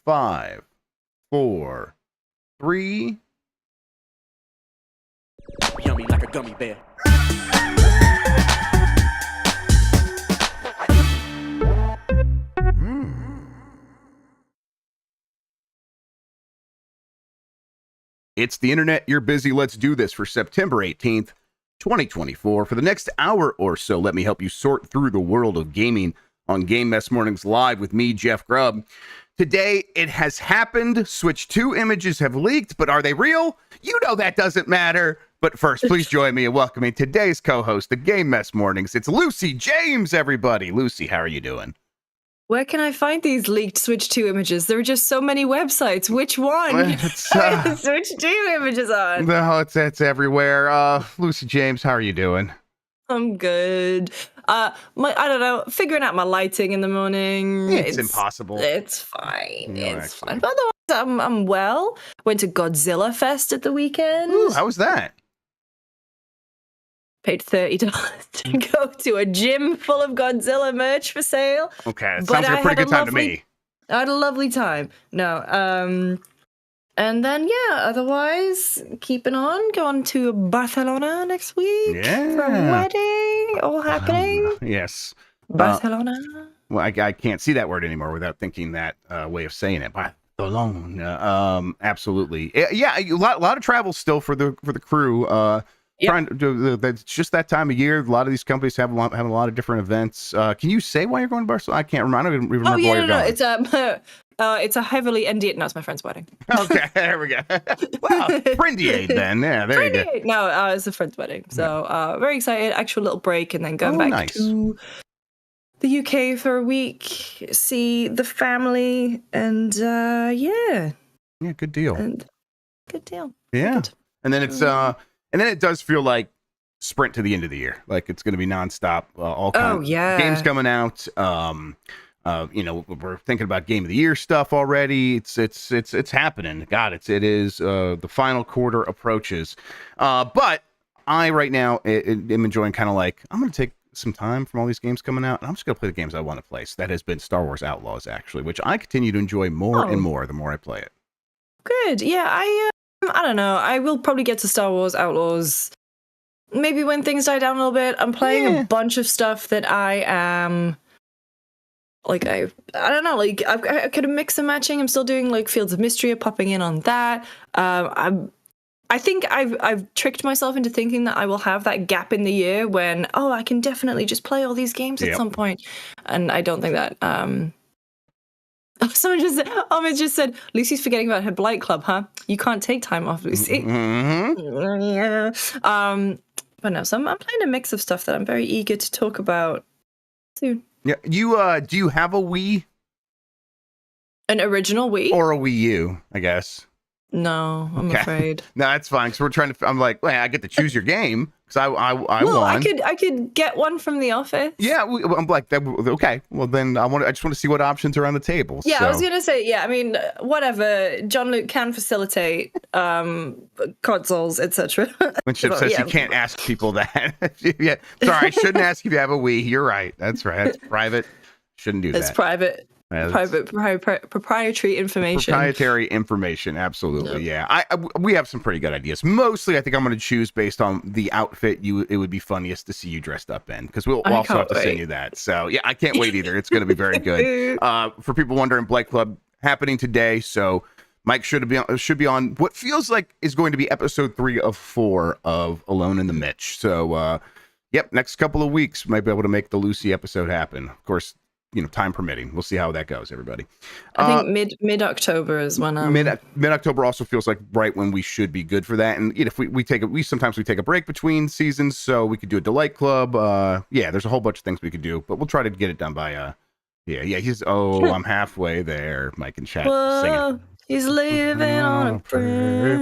5, 4, 3. Yummy like a gummy bear. It's the internet. You're busy. Let's do this for September 18th, 2024. For the next hour or so, let me help you sort through the world of gaming on Game Mess Mornings Live with me, Jeff Grubb. Today, it has happened. Switch 2 images have leaked, but are they real? You know that doesn't matter. But first, please join me in welcoming today's co-host, the Game Mess Mornings. It's Lucy James, everybody. Lucy, how are you doing? Where can I find these leaked Switch 2 images? There are just so many websites. Which one are the Switch 2 images on? No, it's everywhere. Lucy James, how are you doing? I'm good. I don't know, figuring out my lighting in the morning. It's impossible. It's fine. No, it's actually. fine. But otherwise, I'm well. Went to Godzilla Fest at the weekend. Ooh, how was that? Paid $30 to go to a gym full of Godzilla merch for sale. Okay, that But sounds like a I pretty had good a time to me. I had a lovely time. No, and then otherwise keeping on, going to Barcelona next week for a Yeah. wedding, all happening. Yes. Barcelona. Well, I can't see that word anymore without thinking that way of saying it. Barcelona. Absolutely. Yeah, a lot of travel still for the crew. Yep. Trying to do that's just that time of year. A lot of these companies have a lot of different events. Can you say why you're going to Barcelona? I can't remember. I don't even remember why you're going. It's a heavily ND. No, it's my friend's wedding. Okay, there we go. Wow, friendiate then. Yeah, there you go. No, it's a friend's wedding. So very excited. Actual little break, and then going back to the UK for a week, see the family, and yeah, good deal. And good deal. Yeah, Good. and then it's and then it does feel like sprint to the end of the year. Like it's going to be nonstop. All kinds of games coming out. We're thinking about Game of the Year stuff already. It's happening. God, it is the final quarter approaches. But I right now am enjoying kind of like I'm going to take some time from all these games coming out, and I'm just going to play the games I want to play. So that has been Star Wars Outlaws, actually, which I continue to enjoy more and more the more I play it. Good. Yeah, I don't know. I will probably get to Star Wars Outlaws maybe when things die down a little bit. I'm playing a bunch of stuff that I am like I don't know. Like I could have mixed and matching. I'm still doing like Fields of Mystery, popping in on that. I think I've tricked myself into thinking that I will have that gap in the year when I can definitely just play all these games at some point, and I don't think that. Someone just said, Lucy's forgetting about her Blight Club, huh? You can't take time off, Lucy. Mm-hmm. Yeah. But no, so I'm playing a mix of stuff that I'm very eager to talk about soon. Yeah. You do you have a Wii? An original Wii? Or a Wii U, I guess. No, I'm afraid. No, that's fine. So we're trying to. I'm like, well, I get to choose your game because I well, won. I could get one from the office. Yeah, I'm like, okay. Well, then I just want to see what options are on the table. Yeah, so. I was gonna say, yeah. I mean, whatever. John Luke can facilitate consoles, etc. When Chip says you can't ask people that. Yeah, sorry, I shouldn't ask if you have a Wii. You're right. That's right. That's private. Shouldn't do that. It's private. Proprietary information. Proprietary information, absolutely. Yeah, we have some pretty good ideas. Mostly, I think I'm going to choose based on the outfit. It would be funniest to see you dressed up in, because we'll also have to send you that. So yeah, I can't wait either. It's going to be very good. For people wondering, Blight Club happening today. So Mike should be on what feels like is going to be episode 3 of 4 of Alone in the Mitch. So yep, next couple of weeks might be able to make the Lucy episode happen. Of course. Time permitting. We'll see how that goes, everybody. I think mid-October is when mid-October also feels like right when we should be good for that. And if we sometimes take a break between seasons, so we could do a Delight Club. There's a whole bunch of things we could do, but we'll try to get it done by I'm halfway there. Mike and chat singing. He's living on a prayer.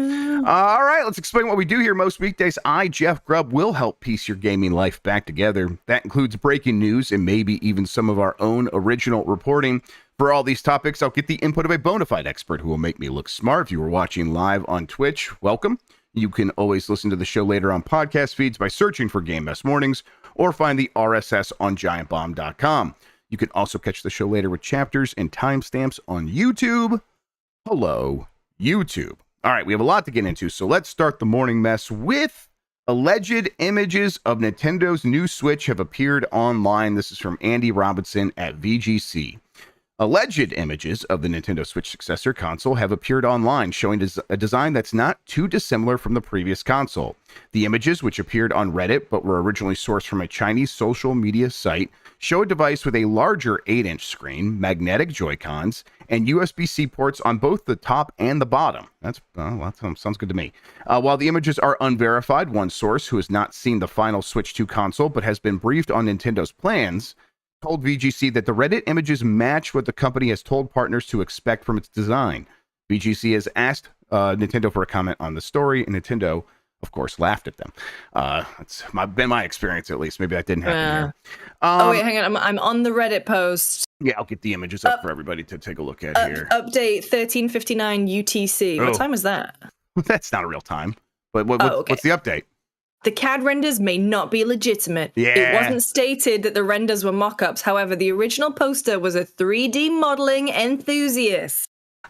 All right, let's explain what we do here most weekdays. I, Jeff Grubb, will help piece your gaming life back together. That includes breaking news and maybe even some of our own original reporting. For all these topics, I'll get the input of a bona fide expert who will make me look smart. If you were watching live on Twitch, welcome. You can always listen to the show later on podcast feeds by searching for Game Mess Mornings or find the RSS on giantbomb.com. You can also catch the show later with chapters and timestamps on YouTube. Hello, YouTube. All right, we have a lot to get into, so let's start the morning mess with alleged images of Nintendo's new Switch have appeared online. This is from Andy Robinson at VGC. Alleged images of the Nintendo Switch successor console have appeared online, showing a design that's not too dissimilar from the previous console. The images, which appeared on Reddit but were originally sourced from a Chinese social media site, show a device with a larger 8-inch screen, magnetic Joy-Cons, and USB-C ports on both the top and the bottom. That sounds good to me. While the images are unverified, one source who has not seen the final Switch 2 console but has been briefed on Nintendo's plans told VGC that the Reddit images match what the company has told partners to expect from its design. VGC has asked Nintendo for a comment on the story, and Nintendo, of course, laughed at them. That's been my experience, at least. Maybe that didn't happen here. Oh, wait, hang on. I'm on the Reddit post. Yeah, I'll get the images up for everybody to take a look at here. Update 13:59 UTC. What time was that? That's not a real time. But okay. What's the update? The CAD renders may not be legitimate. Yeah. It wasn't stated that the renders were mock-ups. However, the original poster was a 3D modeling enthusiast.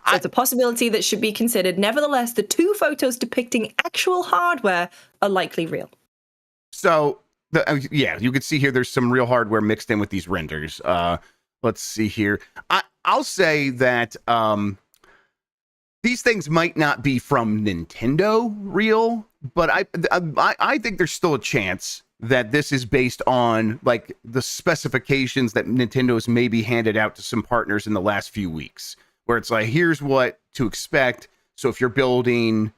So it's a possibility that should be considered. Nevertheless, the 2 photos depicting actual hardware are likely real. So, you can see here there's some real hardware mixed in with these renders. Let's see here. I'll say that these things might not be from Nintendo real, but I think there's still a chance that this is based on like the specifications that Nintendo's maybe handed out to some partners in the last few weeks, where it's like, here's what to expect. So if you're building,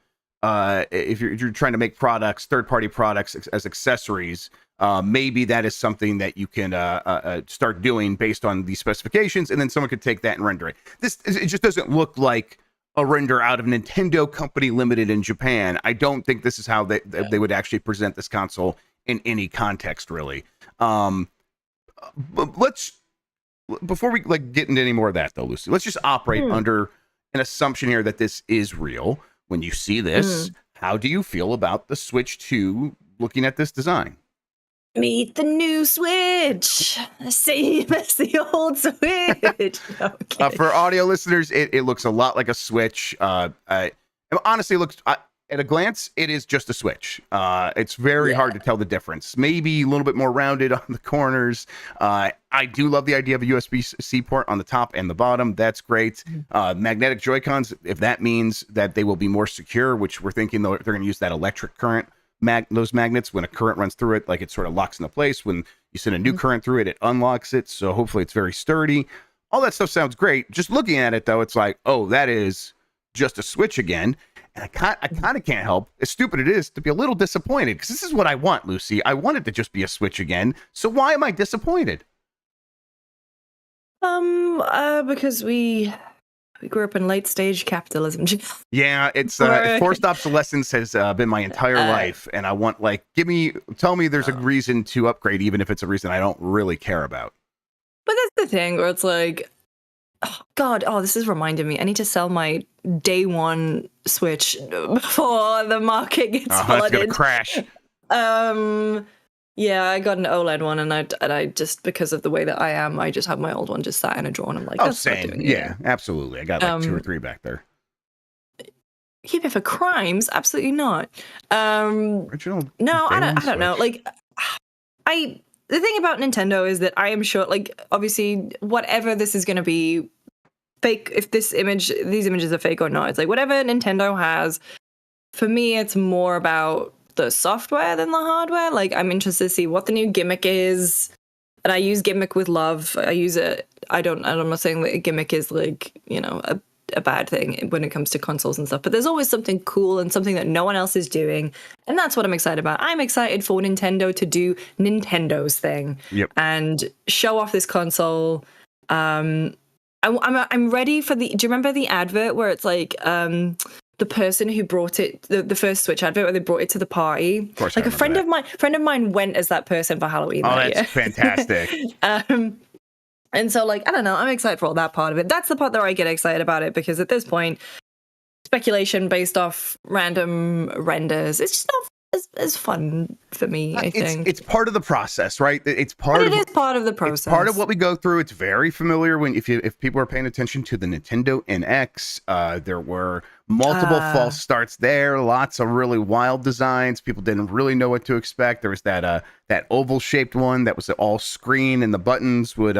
if you're trying to make products, third-party products as accessories, maybe that is something that you can start doing based on these specifications, and then someone could take that and render it. It just doesn't look like a render out of Nintendo Company Limited in Japan. I don't think this is how they would actually present this console in any context, really. But before we get into any more of that, though, Lucy, let's just operate under an assumption here that this is real. When you see this, how do you feel about the Switch 2 looking at this design? Meet the new Switch. Same as the old Switch. No, for audio listeners, it looks a lot like a Switch. Honestly, it looks at a glance, it is just a Switch. It's very hard to tell the difference. Maybe a little bit more rounded on the corners. I do love the idea of a USB-C port on the top and the bottom. That's great. Magnetic Joy-Cons, if that means that they will be more secure, which we're thinking they're going to use that electric current. Those magnets, when a current runs through it, like it sort of locks into place. When you send a new current through it, it unlocks it. So hopefully it's very sturdy. All that stuff sounds great. Just looking at it, though, it's like, oh, that is just a Switch again. And I kind of can't help, as stupid it is, to be a little disappointed, because this is what I want, Lucy. I want it to just be a Switch again. So why am I disappointed? Because we grew up in late stage capitalism. Yeah, it's forced obsolescence has been my entire life, and I want tell me there's a reason to upgrade, even if it's a reason I don't really care about. But that's the thing where it's like, oh God, this is reminding me. I need to sell my day one Switch before the market gets flooded. It's gonna crash. Yeah, I got an OLED one, and I just, because of the way that I am, I just have my old one just sat in a drawer, and I'm like, that's same. Doing yeah, absolutely. I got 2 or 3 back there. Keep it for crimes? Absolutely not. Original. No, I don't know. Like, the thing about Nintendo is that I am sure, like, obviously, whatever this is going to be fake, if these images are fake or not, it's like whatever Nintendo has. For me, it's more about the software than the hardware. Like, I'm interested to see what the new gimmick is, and I use gimmick with love. I use it. I'm not saying that a gimmick is like, a bad thing when it comes to consoles and stuff, but there's always something cool and something that no one else is doing, and that's what I'm excited about. I'm excited for Nintendo to do Nintendo's thing and show off this console. I'm ready for do you remember the advert where it's like the person who brought it, the first Switch advert where they brought it to the party? Of course, like a friend of mine went as that person for Halloween. Oh, that's fantastic. And so, like, I don't know, I'm excited for all that part of it. That's the part that I get excited about it, because at this point, speculation based off random renders, it's just not as fun for me. I think it's part of the process, right? It's but part it of is part of the process. It's part of what we go through. It's very familiar if people are paying attention to the Nintendo NX. There were multiple false starts there, lots of really wild designs. People didn't really know what to expect. There was that oval shaped one that was all screen, and the buttons would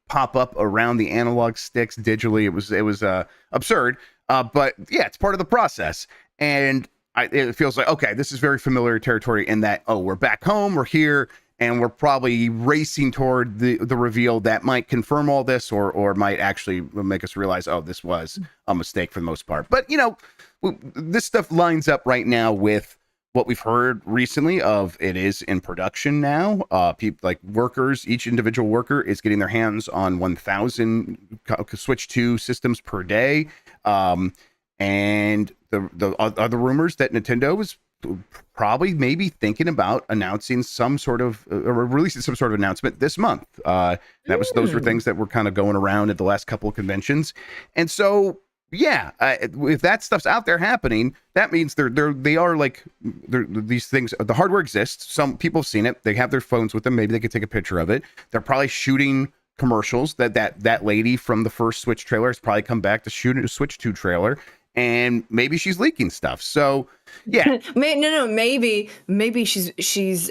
pop up around the analog sticks digitally. It was absurd. But yeah, it's part of the process, and it feels like, okay, this is very familiar territory in that, oh, we're back home, we're here, and we're probably racing toward the reveal that might confirm all this or might actually make us realize, oh, this was a mistake for the most part. But, this stuff lines up right now with what we've heard recently of it is in production now. People like workers, each individual worker is getting their hands on 1,000 Switch 2 systems per day. And the other rumors that Nintendo was probably maybe thinking about announcing some sort of or releasing some sort of announcement this month. Those were things that were kind of going around at the last couple of conventions. And so, yeah, if that stuff's out there happening, that means they are like these things. The hardware exists. Some people have seen it. They have their phones with them. Maybe they could take a picture of it. They're probably shooting commercials. That lady from the first Switch trailer has probably come back to shoot a Switch 2 trailer. And maybe she's leaking stuff. So, yeah. Maybe she's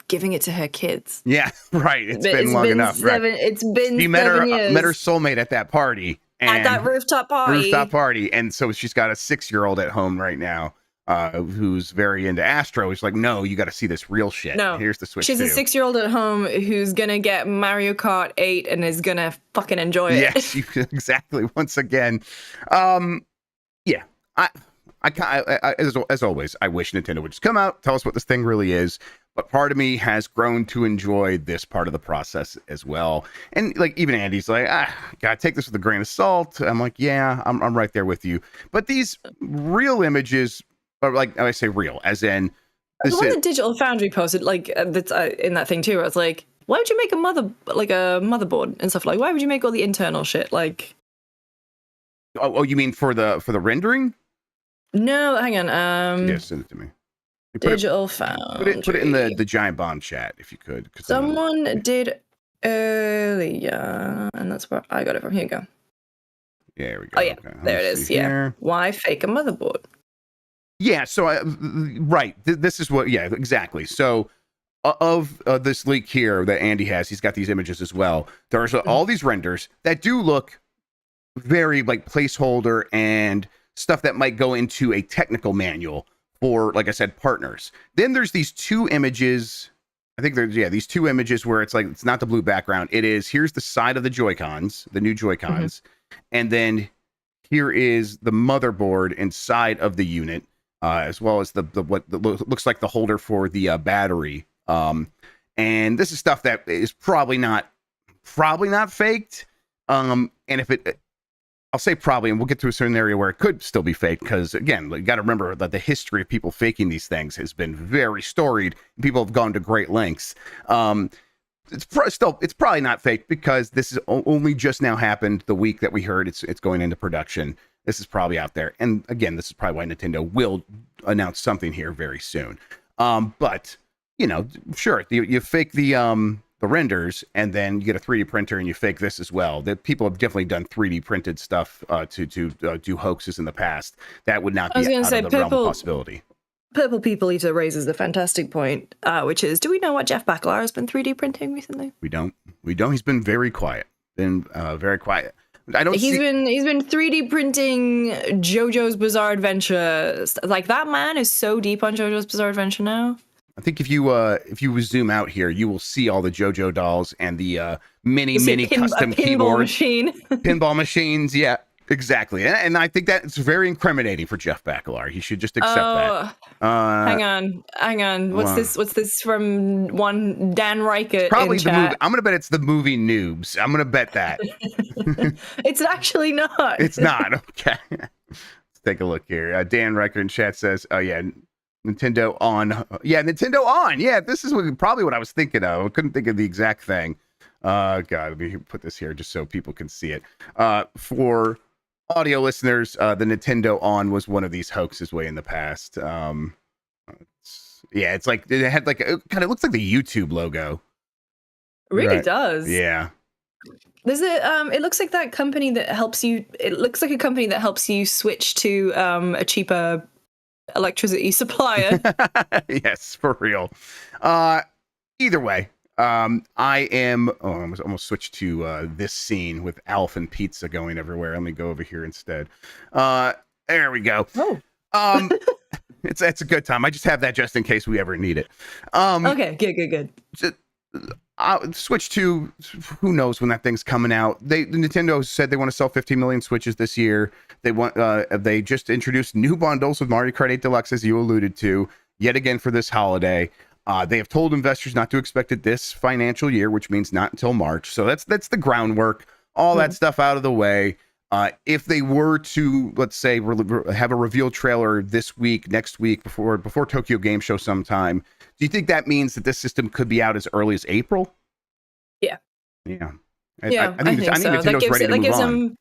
giving it to her kids. Yeah, right. It's been long enough. Right. It's been she 7 years. Met her soulmate at that party. At that rooftop party. And so she's got a 6-year-old at home right now who's very into Astro. He's like, no, you got to see this real shit. No, here's the Switch. She's 2. a 6-year-old at home who's going to get Mario Kart 8 and is going to fucking enjoy it. Yes, exactly. Once again. Yeah, I as always, I wish Nintendo would just come out, tell us what this thing really is. But part of me has grown to enjoy this part of the process as well. And like even Andy's like, gotta take this with a grain of salt. I'm like, yeah, I'm right there with you. But these real images are like, I say real, as in the one that Digital Foundry posted, like that's in that thing too. I was like, why would you make a motherboard and stuff? Like, why would you make all the internal shit? Like, oh, you mean for the rendering? No, hang on. Yeah, send it to me. Digital Foundry. Put it in the giant bomb chat if you could. Someone did earlier, and that's where I got it from. Here you go. Yeah, here we go. Oh yeah, okay. There it is. Yeah. Here. Why fake a motherboard? Yeah. So right, this is what. Yeah, exactly. So of this leak here that Andy has, he's got these images as well. There's all these renders that do look very like placeholder and stuff that might go into a technical manual for, like I said, partners. Then there's these two images. I think there's these two images where it's like it's not the blue background. It is here's the side of the Joy-Cons, the new Joy-Cons, and then here is the motherboard inside of the unit, as well as the what looks like the holder for the battery. And this is stuff that is probably not faked. And if it I'll say probably, and we'll get to a certain area where it could still be fake, because again, you got to remember that the history of people faking these things has been very storied. People have gone to great lengths. It's probably not fake, because this is only just now happened the week that we heard it's going into production. This is probably out there, and again, this is probably why Nintendo will announce something here very soon. But sure, you fake the renders, and then you get a 3D printer and you fake this as well. That people have definitely done 3D printed stuff to do hoaxes in the past. That would not be out of the realm of possibility. Purple People Eater raises the fantastic point, which is, do we know what Jeff Baclar has been 3D printing recently? We don't. He's been very quiet. Very quiet. He's been 3D printing JoJo's Bizarre Adventure. Like, that man is so deep on JoJo's Bizarre Adventure now. I think if you zoom out here, you will see all the JoJo dolls and the mini custom keyboard machine. Pinball machines. Yeah, exactly. And I think that it's very incriminating for Jeff Baclar. He should just accept that. Hang on. What's this from one Dan Reichert? Probably the movie. I'm gonna bet it's the movie Noobs. I'm gonna bet that. It's actually not. It's not. Okay. Let's take a look here. Dan Reichert in chat says, "Oh yeah." Nintendo on. Yeah, Nintendo on. Yeah, this is probably what I was thinking of. I couldn't think of the exact thing. God, let me put this here just so people can see it. For audio listeners, the Nintendo on was one of these hoaxes way in the past. Let's Yeah, it's like it had like it kind of looks like the YouTube logo. It really does. Yeah. There's it looks like that company that helps you. It looks like a company that helps you switch to a cheaper electricity supplier. Yes, for real. Either way, I am. Oh, I almost switched to this scene with Alf and pizza going everywhere. Let me go over here instead. There we go. Oh. It's a good time. I just have that just in case we ever need it. Okay, good. Switch 2, who knows when that thing's coming out. Nintendo said they want to sell 15 million Switches this year. They just introduced new bundles with Mario Kart 8 Deluxe, as you alluded to, yet again for this holiday. They have told investors not to expect it this financial year, which means not until March. So that's the groundwork, all that stuff out of the way. If they were to, let's say, have a reveal trailer this week, next week, before Tokyo Game Show sometime, do you think that means that this system could be out as early as April? Yeah. Yeah. I think so. Nintendo's ready to move on.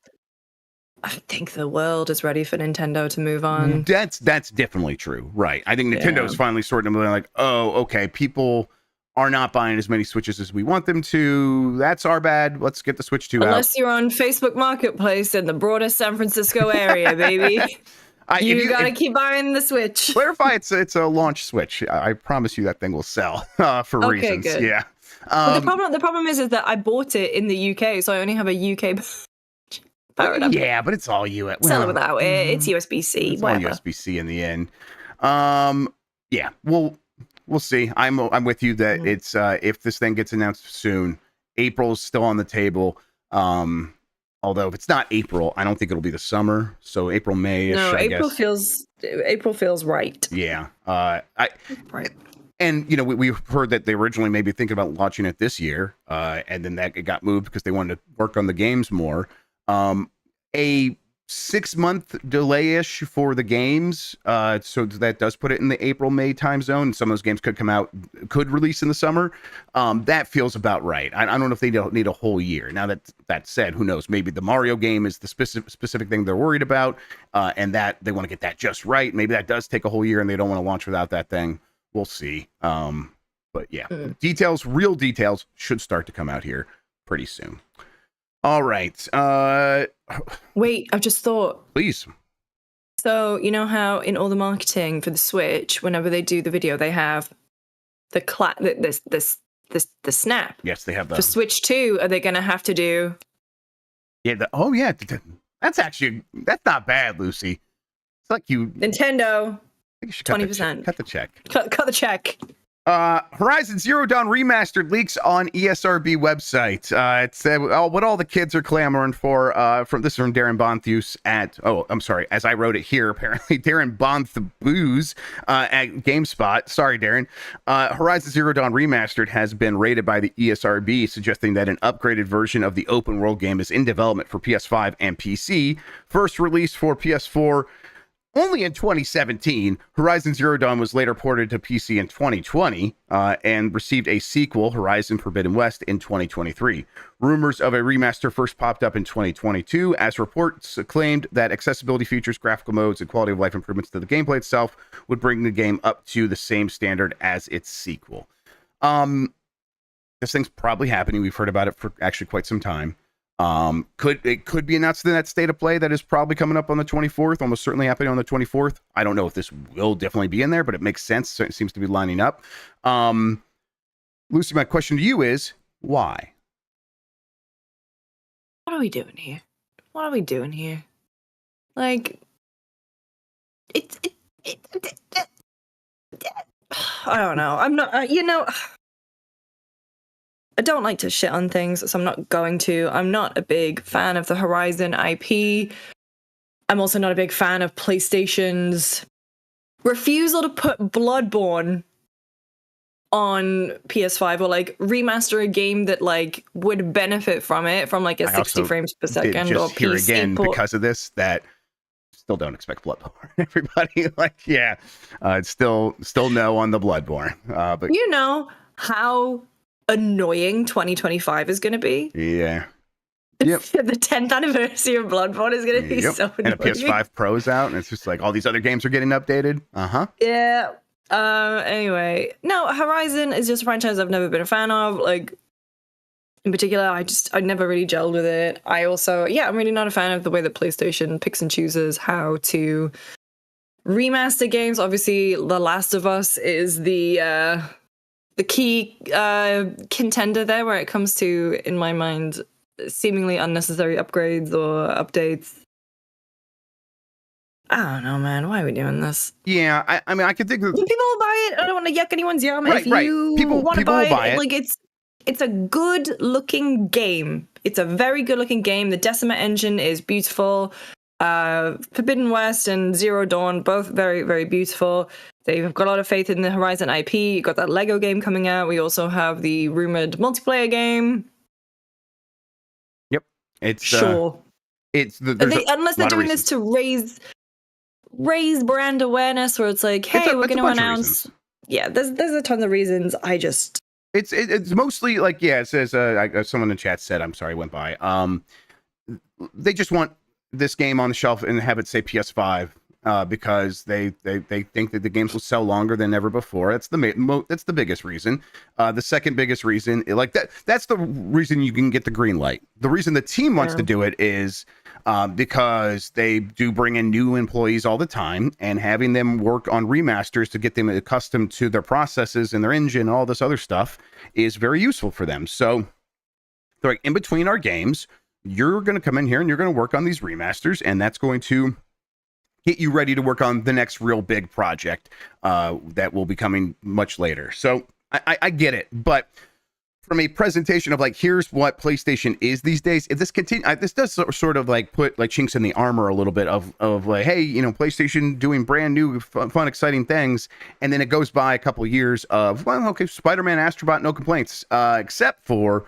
I think the world is ready for Nintendo to move on. That's definitely true. Right. I think Nintendo's finally sorting them like, oh, okay, people are not buying as many Switches as we want them to. That's our bad. Let's get the Switch 2 out. Unless you're on Facebook Marketplace in the broader San Francisco area, baby. You gotta keep buying the Switch. Clarify, it's a launch Switch. I promise you that thing will sell for reasons. Good. Yeah. The problem is that I bought it in the UK, so I only have a UK powered up. Yeah, but it's all US. Sell it without it. It's USB-C. It's all USB-C in the end. Yeah. We'll see. I'm with you that it's if this thing gets announced soon, April's still on the table. Although if it's not April, I don't think it'll be the summer. So April, May. No, April feels right. Yeah. Right. And we've heard that they originally maybe thinking about launching it this year, and then it got moved because they wanted to work on the games more. A 6-month delay-ish for the games, so that does put it in the April-May time zone. Some of those games could release in the summer. That feels about right. I don't know if they don't need a whole year. Now that said, who knows? Maybe the Mario game is the specific thing they're worried about, and that they want to get that just right. Maybe that does take a whole year, and they don't want to launch without that thing. We'll see. But yeah, real details should start to come out here pretty soon. All right. Wait, I've just thought. Please. So you know how in all the marketing for the Switch, whenever they do the video, they have the snap. Yes, they have that. For Switch 2, are they going to have to do? Yeah. That's not bad, Lucy. It's like you. Nintendo. 20%. Cut the check. Cut the check. Horizon Zero Dawn Remastered leaks on ESRB website. It said what all the kids are clamoring for. From Darren Bonthus as I wrote it here, apparently Darren Bonthus at GameSpot. Sorry, Darren. Horizon Zero Dawn Remastered has been rated by the ESRB, suggesting that an upgraded version of the open world game is in development for PS5 and PC. First released for PS4 only in 2017, Horizon Zero Dawn was later ported to PC in 2020 and received a sequel, Horizon Forbidden West, in 2023. Rumors of a remaster first popped up in 2022 as reports claimed that accessibility features, graphical modes, and quality of life improvements to the gameplay itself would bring the game up to the same standard as its sequel. This thing's probably happening. We've heard about it for actually quite some time. It could be announced in that state of play that is probably coming up on the 24th, almost certainly happening on the 24th. I don't know if this will definitely be in there, but it makes sense. So it seems to be lining up. Lucy, my question to you is why? What are we doing here? Like, I don't know. I'm not, I don't like to shit on things, so I'm not going to. I'm not a big fan of the Horizon IP. I'm also not a big fan of PlayStation's refusal to put Bloodborne on PS5 or like remaster a game that like would benefit from it from like a 60 frames per second or PC. Here again, because of this, that still don't expect Bloodborne. Everybody it's still no on the Bloodborne. But you know how annoying 2025 is going to be. Yeah. Yep. The 10th anniversary of Bloodborne is going to be so annoying. And a PS5 Pro's out, and it's just like all these other games are getting updated. Yeah. Anyway, no, Horizon is just a franchise I've never been a fan of. Like, in particular, I never really gelled with it. I also, I'm really not a fan of the way that PlayStation picks and chooses how to remaster games. Obviously, The Last of Us is the key contender there, where it comes to, in my mind, seemingly unnecessary upgrades or updates. I don't know, man. Why are we doing this? Yeah, I mean, I could think of... People will buy it. I don't want to yuck anyone's yum. Right, if you want to buy it, like it's a good-looking game. It's a very good-looking game. The Decima engine is beautiful. Forbidden West and Zero Dawn, both very, very beautiful. They've got a lot of faith in the Horizon IP. You got that Lego game coming out. We also have the rumored multiplayer game. Yep, it's sure. Unless they're doing this to raise brand awareness, where it's like, hey, we're going to announce. Yeah, there's a ton of reasons. It's mostly like, it says someone in the chat said, I'm sorry, went by. They just want this game on the shelf and have it say PS5 because they think that the games will sell longer than ever before. That's the biggest reason. The second biggest reason, like that's the reason you can get the green light. The reason the team wants to do it is because they do bring in new employees all the time, and having them work on remasters to get them accustomed to their processes and their engine and all this other stuff is very useful for them. So they're like, in between our games, you're going to come in here and you're going to work on these remasters, and that's going to get you ready to work on the next real big project that will be coming much later. So I get it, but from a presentation of like, here's what PlayStation is these days, if this this does sort of like put like chinks in the armor a little bit of like, hey, PlayStation doing brand new fun exciting things, and then it goes by a couple of years of, well, okay, Spider-Man Astrobot, no complaints, except for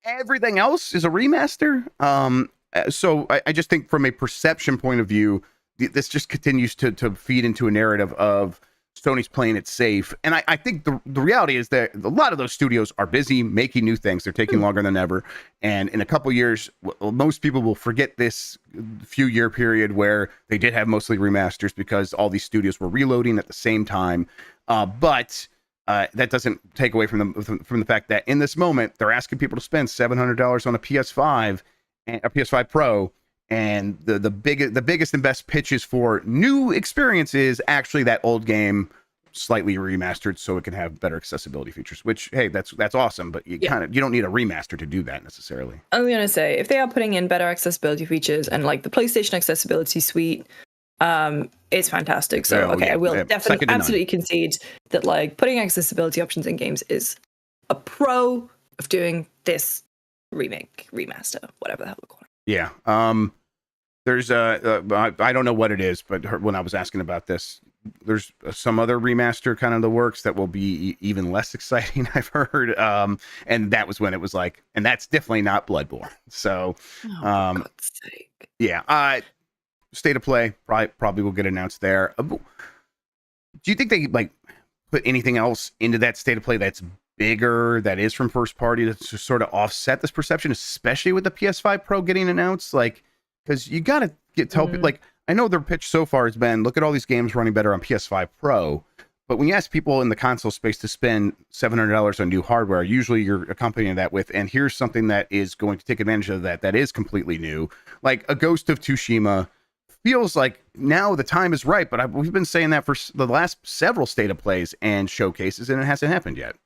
everything else is a remaster. So I just think from a perception point of view, this just continues to feed into a narrative of Sony's playing it safe. And I think the reality is that a lot of those studios are busy making new things. They're taking longer than ever. And in a couple years, most people will forget this few year period where they did have mostly remasters because all these studios were reloading at the same time. But that doesn't take away from the fact that in this moment, they're asking people to spend $700 on a PS5 and a PS5 Pro. And the biggest and best pitches for new experience is actually that old game slightly remastered so it can have better accessibility features, which, hey, that's awesome, but you don't need a remaster to do that necessarily. I was going to say, if they are putting in better accessibility features, and like the PlayStation Accessibility Suite, it's fantastic. So, I will definitely absolutely concede that like putting accessibility options in games is a pro of doing this remaster, whatever the hell we're calling it. Yeah. There's I don't know what it is, but when I was asking about this, there's some other remaster kind of the works that will be even less exciting, I've heard. And that was when it was like, and that's definitely not Bloodborne. So, for God's sake. Yeah. State of Play probably will get announced there. Do you think they like put anything else into that State of Play that's bigger, that is from first party, to sort of offset this perception, especially with the PS5 Pro getting announced? Like, because you got to tell people, like, I know their pitch so far has been, look at all these games running better on PS5 Pro. But when you ask people in the console space to spend $700 on new hardware, usually you're accompanying that with, and here's something that is going to take advantage of that is completely new. Like a Ghost of Tsushima feels like now the time is right, but we've been saying that for the last several State of Plays and showcases, and it hasn't happened yet.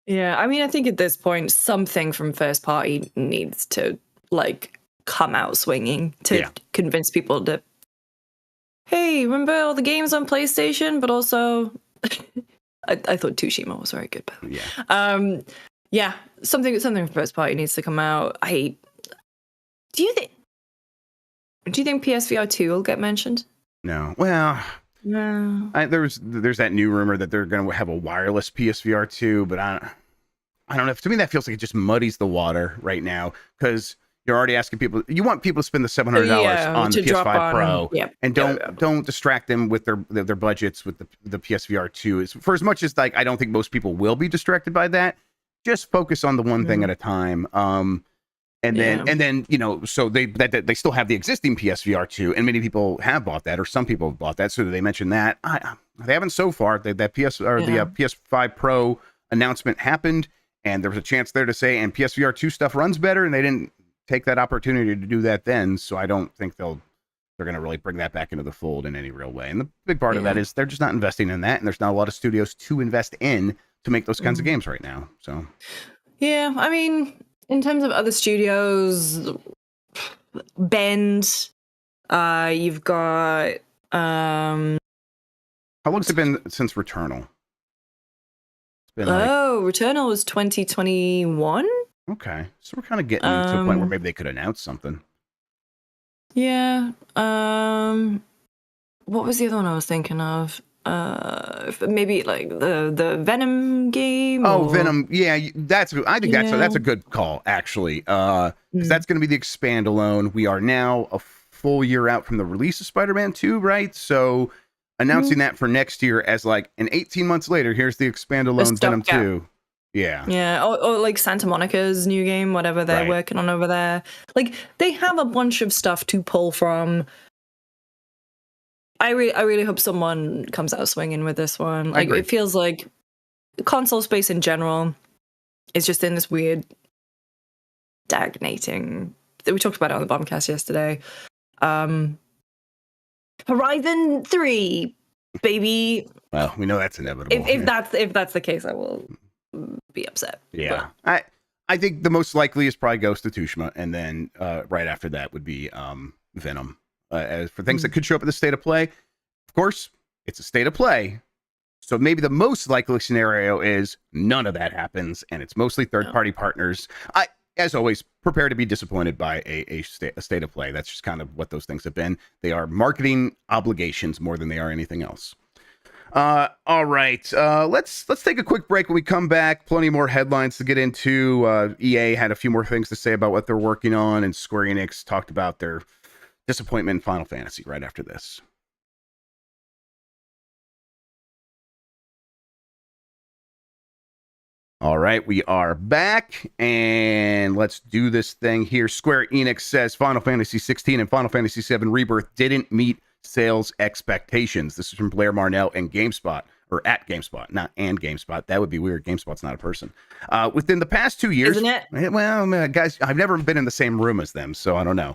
Yeah, I mean, I think at this point, something from first party needs to, like, come out swinging to convince people to, hey, remember all the games on PlayStation, but also I thought Tsushima was very good, by the way. Yeah, something from first party needs to come out. Do you think PSVR 2 will get mentioned? No. Well, no. There's that new rumor that they're going to have a wireless PSVR 2, but I don't know. To me, that feels like it just muddies the water right now, because you're already asking people. You want people to spend the $700 on the PS5 Pro, and don't distract them with their budgets with the PSVR 2. For as much as like I don't think most people will be distracted by that, just focus on the one thing at a time. And then so they still have the existing PSVR 2, and many people have bought that, or some people have bought that. So they mention that. They haven't so far. That the PS5 Pro announcement happened, and there was a chance there to say, and PSVR 2 stuff runs better, and they didn't take that opportunity to do that then. So I don't think they're going to really bring that back into the fold in any real way. And the big part of that is they're just not investing in that, and there's not a lot of studios to invest in to make those kinds of games right now. So yeah, I mean, in terms of other studios, Bend, you've got how long's it been since Returnal? It's been Returnal was 2021. Okay, so we're kind of getting to a point where maybe they could announce something. Yeah. What was the other one I was thinking of? Maybe like the Venom game. Oh, Venom. Yeah, I think that's a good call actually. Because that's going to be the expand alone. We are now a full year out from the release of Spider-Man 2, right? So announcing that for next year as like 18 months later, here's the expand alone Venom 2. Yeah. Yeah. Or like Santa Monica's new game, whatever they're working on over there. Like they have a bunch of stuff to pull from. I really hope someone comes out swinging with this one. Like it feels like console space in general is just in this weird stagnating. We talked about it on the Bombcast yesterday. Horizon 3, baby. Well, we know that's inevitable. If that's the case, I will be upset. Yeah. But I think the most likely is probably Ghost of Tsushima, and then right after that would be Venom. As for things that could show up at the State of Play, of course, it's a State of Play. So maybe the most likely scenario is none of that happens, and it's mostly third-party partners. I, as always, prepare to be disappointed by a State of Play. That's just kind of what those things have been. They are marketing obligations more than they are anything else. All right, let's take a quick break. When we come back, plenty more headlines to get into. EA had a few more things to say about what they're working on, and Square Enix talked about their disappointment in Final Fantasy right after this. All right, we are back, and let's do this thing here. Square Enix says Final Fantasy XVI and Final Fantasy VII Rebirth didn't meet sales expectations. This is from Blair Marnell and GameSpot, or at GameSpot, not and GameSpot. That would be weird. GameSpot's not a person. Within the past 2 years, isn't it? Well, guys, I've never been in the same room as them, so I don't know.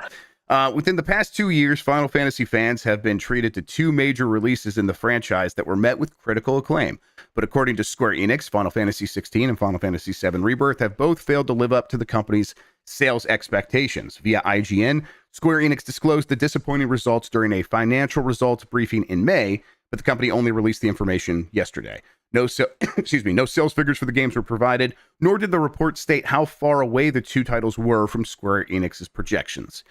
Within the past 2 years, Final Fantasy fans have been treated to two major releases in the franchise that were met with critical acclaim. But according to Square Enix, Final Fantasy XVI and Final Fantasy VII Rebirth have both failed to live up to the company's sales expectations. Via IGN, Square Enix disclosed the disappointing results during a financial results briefing in May, but the company only released the information yesterday. No sales figures for the games were provided, nor did the report state how far away the two titles were from Square Enix's projections.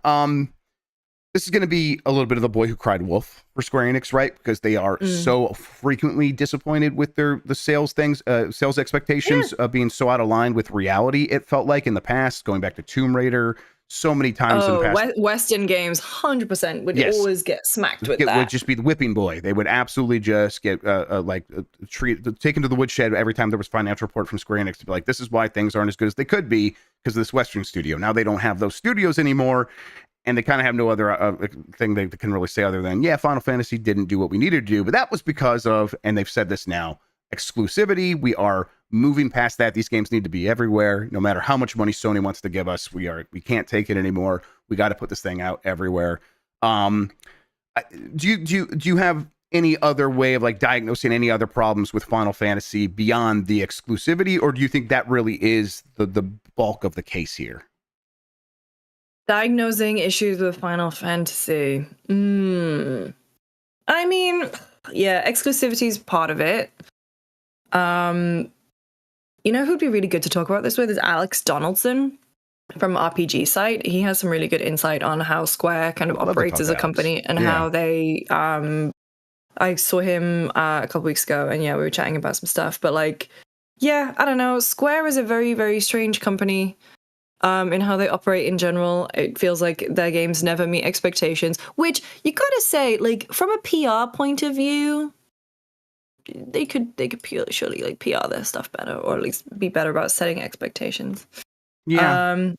This is going to be a little bit of the boy who cried wolf for Square Enix, right? Because they are so frequently disappointed with the sales things, sales expectations being so out of line with reality. It felt like in the past, going back to Tomb Raider, so many times in the past. Western games, 100% would always get smacked with that. It would just be the whipping boy. They would absolutely just get taken to the woodshed every time there was a financial report from Square Enix to be like, this is why things aren't as good as they could be because of this Western studio. Now they don't have those studios anymore, and they kind of have no other thing they can really say other than, yeah, Final Fantasy didn't do what we needed to do, but that was because of, and they've said this now, exclusivity. We are moving past that. These games need to be everywhere. No matter how much money Sony wants to give us, we can't take it anymore. We got to put this thing out everywhere. Do you have any other way of like diagnosing any other problems with Final Fantasy beyond the exclusivity, or do you think that really is the bulk of the case here? Diagnosing issues with Final Fantasy. I mean, yeah, exclusivity is part of it. You know who'd be really good to talk about this with is Alex Donaldson from RPG Site. He has some really good insight on how Square kind of operates as a company and how they I saw him a couple weeks ago, and yeah, we were chatting about some stuff, but like, yeah, I don't know. Square is a very, very strange company in how they operate in general. It feels like their games never meet expectations, which you gotta say, like, from a PR point of view, they could surely like PR their stuff better, or at least be better about setting expectations. Yeah.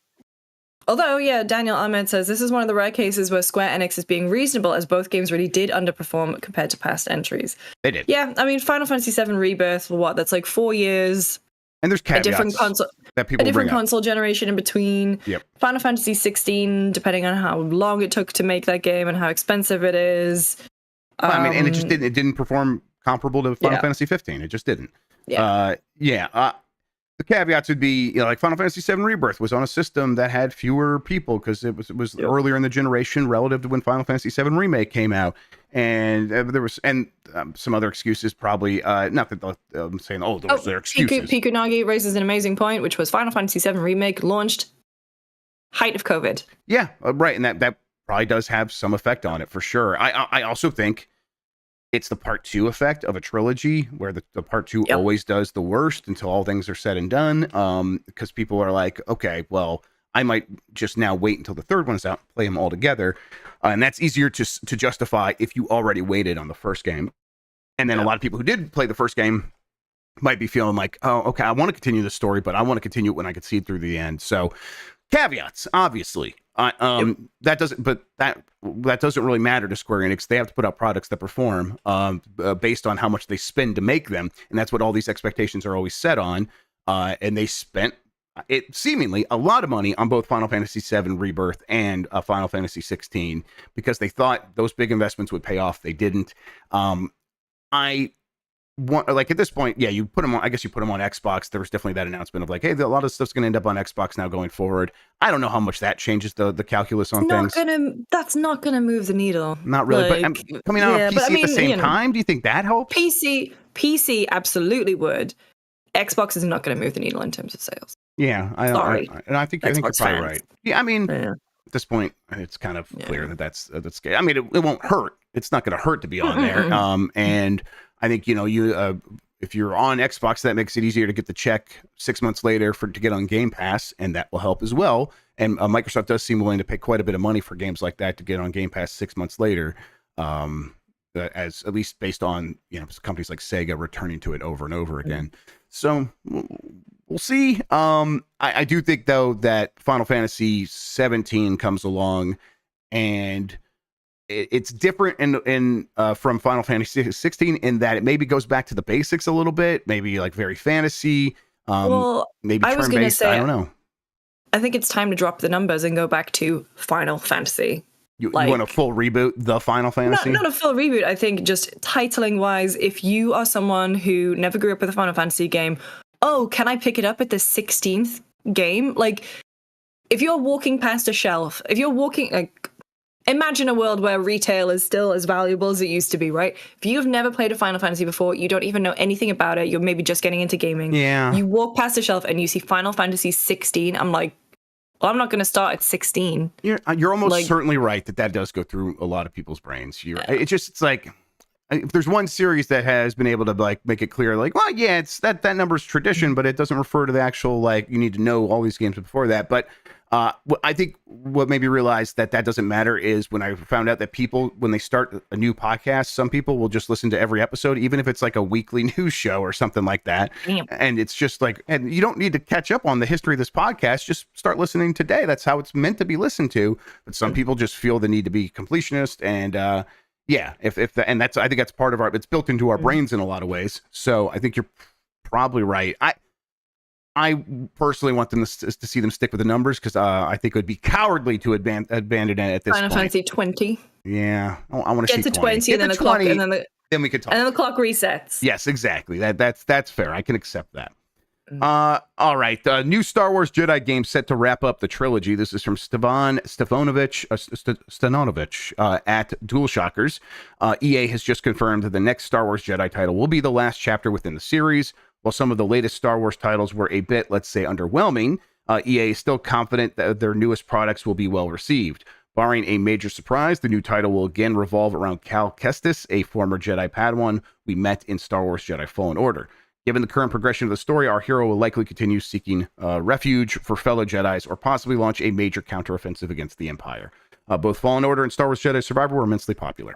Although, yeah, Daniel Ahmed says this is one of the rare cases where Square Enix is being reasonable, as both games really did underperform compared to past entries. They did. Yeah, I mean, Final Fantasy VII Rebirth, that's like 4 years. And there's caveats a different console, that people a different bring up. console generation in between. Yep. Final Fantasy XVI, depending on how long it took to make that game and how expensive it is. Well, I mean, and it didn't perform comparable to Final Fantasy 15. It just didn't. Yeah. The caveats would be, like Final Fantasy VII Rebirth was on a system that had fewer people because it was earlier in the generation relative to when Final Fantasy VII Remake came out, and there was some other excuses probably. Not that I'm saying, those are excuses. Pikunagi raises an amazing point, which was Final Fantasy VII Remake launched height of COVID. Yeah, right, and that probably does have some effect on it for sure. I also think it's the part 2 effect of a trilogy where the part 2 always does the worst until all things are said and done. Because people are like, okay, well, I might just now wait until the third one's out, play them all together. And that's easier to justify if you already waited on the first game. And then a lot of people who did play the first game might be feeling like, oh, okay, I want to continue the story, but I want to continue it when I can see it through the end. So caveats, obviously. That doesn't really matter to Square Enix. They have to put out products that perform based on how much they spend to make them, and that's what all these expectations are always set on. And they spent it seemingly a lot of money on both Final Fantasy VII Rebirth and Final Fantasy XVI because they thought those big investments would pay off. They didn't. At this point, you put them on. I guess you put them on Xbox. There was definitely that announcement of like, hey, a lot of stuff's going to end up on Xbox now going forward. I don't know how much that changes the calculus on things. That's not gonna move the needle. Not really, but coming out on PC at the same time, do you think that helps? PC absolutely would. Xbox is not going to move the needle in terms of sales. Yeah, I think you're probably right. Yeah, I mean, at this point, it's kind of clear that that's scary. I mean, it won't hurt. It's not going to hurt to be on there. And I think if you're on Xbox, that makes it easier to get the check 6 months later to get on Game Pass, and that will help as well. And Microsoft does seem willing to pay quite a bit of money for games like that to get on Game Pass 6 months later, as at least based on companies like Sega returning to it over and over again. So we'll see. I do think though that Final Fantasy 17 comes along and it's different from Final Fantasy 16 in that it maybe goes back to the basics a little bit, maybe like very fantasy, maybe turn-based. I don't know. I think it's time to drop the numbers and go back to Final Fantasy. You want a full reboot, the Final Fantasy? Not a full reboot. I think just titling wise, if you are someone who never grew up with a Final Fantasy game, can I pick it up at the 16th game? Like, if you're walking past a shelf, imagine a world where retail is still as valuable as it used to be, right? If you've never played a Final Fantasy before, you don't even know anything about it, you're maybe just getting into gaming. Yeah. You walk past a shelf and you see Final Fantasy 16, I'm like, well, I'm not going to start at 16. You're almost certainly right that does go through a lot of people's brains. It's like, if there's one series that has been able to like make it clear, like, well, yeah, it's that number's tradition, but it doesn't refer to the actual, like, you need to know all these games before that. But I think what made me realize that doesn't matter is when I found out that people, when they start a new podcast, some people will just listen to every episode, even if it's like a weekly news show or something like that. Damn. And it's just like, and you don't need to catch up on the history of this podcast. Just start listening today. That's how it's meant to be listened to. But some people just feel the need to be completionist. And and that's, I think that's part of it's built into our brains in a lot of ways. So I think you're probably right. I personally want them to see them stick with the numbers because I think it would be cowardly to abandon it at this point. Final Fantasy 20. Yeah, I want to see 20 and then the 20, clock, and then we can talk. And then the clock resets. Yes, exactly. That's fair. I can accept that. All right. The new Star Wars Jedi game set to wrap up the trilogy. This is from Stefanovic at DualShockers. EA has just confirmed that the next Star Wars Jedi title will be the last chapter within the series. While some of the latest Star Wars titles were a bit, let's say, underwhelming, EA is still confident that their newest products will be well received. Barring a major surprise, the new title will again revolve around Cal Kestis, a former Jedi Padawan we met in Star Wars Jedi Fallen Order. Given the current progression of the story, our hero will likely continue seeking refuge for fellow Jedis or possibly launch a major counteroffensive against the Empire. Both Fallen Order and Star Wars Jedi Survivor were immensely popular.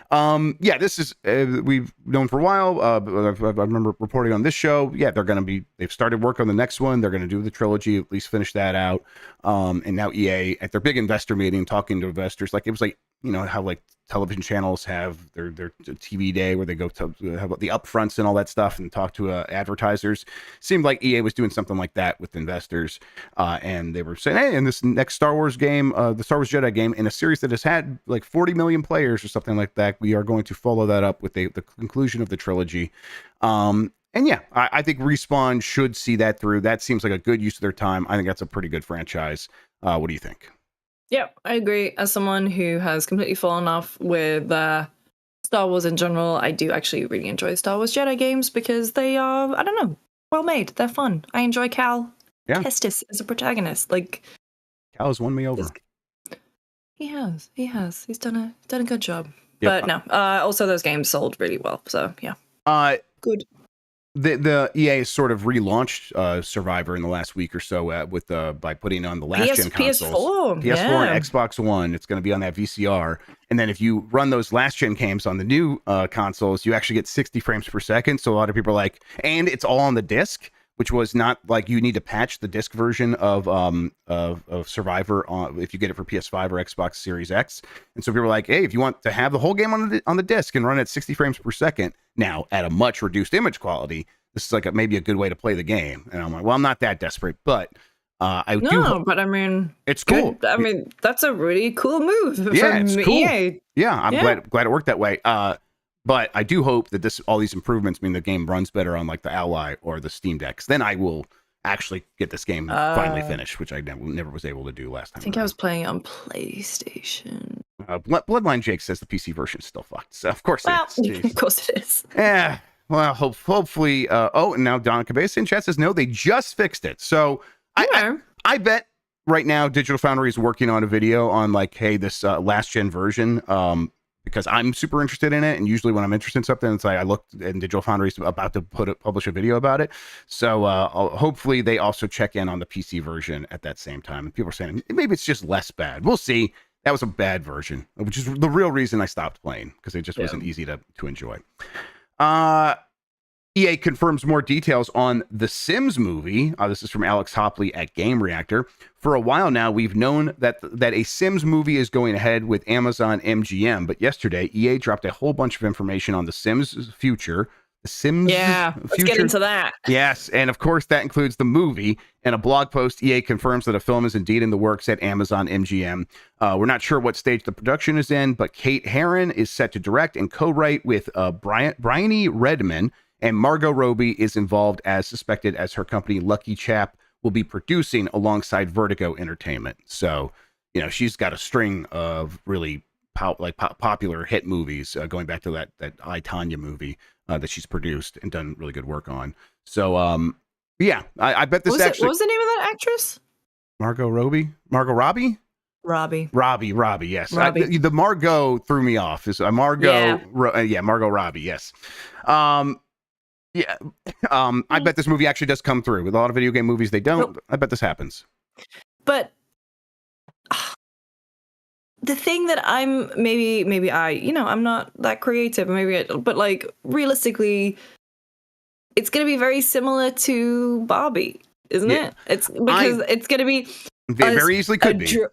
This is we've known for a while. I remember reporting on this show. Yeah, they've started work on the next one. They're going to do the trilogy, at least finish that out. And now EA at their big investor meeting, talking to investors, like it was like, you know, how like television channels have their TV day where they go to have the upfronts and all that stuff and talk to advertisers. Seemed like EA was doing something like that with investors, and they were saying, hey, in this next Star Wars game, the Star Wars Jedi game, in a series that has had like 40 million players or something like that, we are going to follow that up with the conclusion of the trilogy. And yeah, I think Respawn should see that through. That seems like a good use of their time. I think that's a pretty good franchise. What do you think? Yeah, I agree. As someone who has completely fallen off with Star Wars in general, I do actually really enjoy Star Wars Jedi games because they are, I don't know, well made. They're fun. I enjoy Cal Kestis as a protagonist. Like, Cal has won me over. He has. He's done a good job. Yep. But no, also those games sold really well. So yeah. Good. The EA has sort of relaunched Survivor in the last week or so with by putting on the last gen consoles. PS4 and Xbox One. It's going to be on that VCR. And then if you run those last gen games on the new consoles, you actually get 60 frames per second. So a lot of people are like, and it's all on the disc, which was not like you need to patch the disc version of Survivor if you get it for PS5 or Xbox Series X. And so people are like, hey, if you want to have the whole game on the disc and run at 60 frames per second, now at a much reduced image quality, this is like maybe a good way to play the game. And I'm like, well, I'm not that desperate, but but I mean, it's cool. Good. I mean, that's a really cool move. Yeah, it's cool. EA. Yeah, I'm glad it worked that way. But I do hope that all these improvements mean the game runs better on like the Ally or the Steam Decks. Then I will actually get this game finally finished, which I never was able to do last time. I think I was playing it on PlayStation. Bloodline Jake says the PC version is still fucked. So of course it is. Of course it is. Yeah. Well, hopefully. And now Don Cabeza in chat says no, they just fixed it. So I bet right now Digital Foundry is working on a video on like, hey, this last gen version. Because I'm super interested in it, and usually when I'm interested in something, it's like I looked and Digital Foundry's about to publish a video about it. So hopefully they also check in on the PC version at that same time. And people are saying maybe it's just less bad. We'll see. That was a bad version, which is the real reason I stopped playing, because it just wasn't easy to enjoy. EA confirms more details on the Sims movie. This is from Alex Hopley at Game Reactor. For a while now, we've known that a Sims movie is going ahead with Amazon MGM, but yesterday, EA dropped a whole bunch of information on the Sims future. The Sims future. Let's get into that. Yes, and of course, that includes the movie. In a blog post, EA confirms that a film is indeed in the works at Amazon MGM. We're not sure what stage the production is in, but Kate Herron is set to direct and co-write with Bryony Redman, and Margot Robbie is involved as suspected, as her company Lucky Chap will be producing alongside Vertigo Entertainment. So, you know, she's got a string of really popular hit movies going back to that I, Tonya movie that she's produced and done really good work on. So, I bet this what was the name of that actress? Margot Robbie? Robbie, yes. Robbie. The Margot threw me off. Is Margot? Margot Robbie, yes. I bet this movie actually does come through. With a lot of video game movies, they don't. I bet this happens. But the thing that I'm I'm not that creative. But like realistically, it's going to be very similar to Barbie, isn't it? It's because it's going to be very easily could be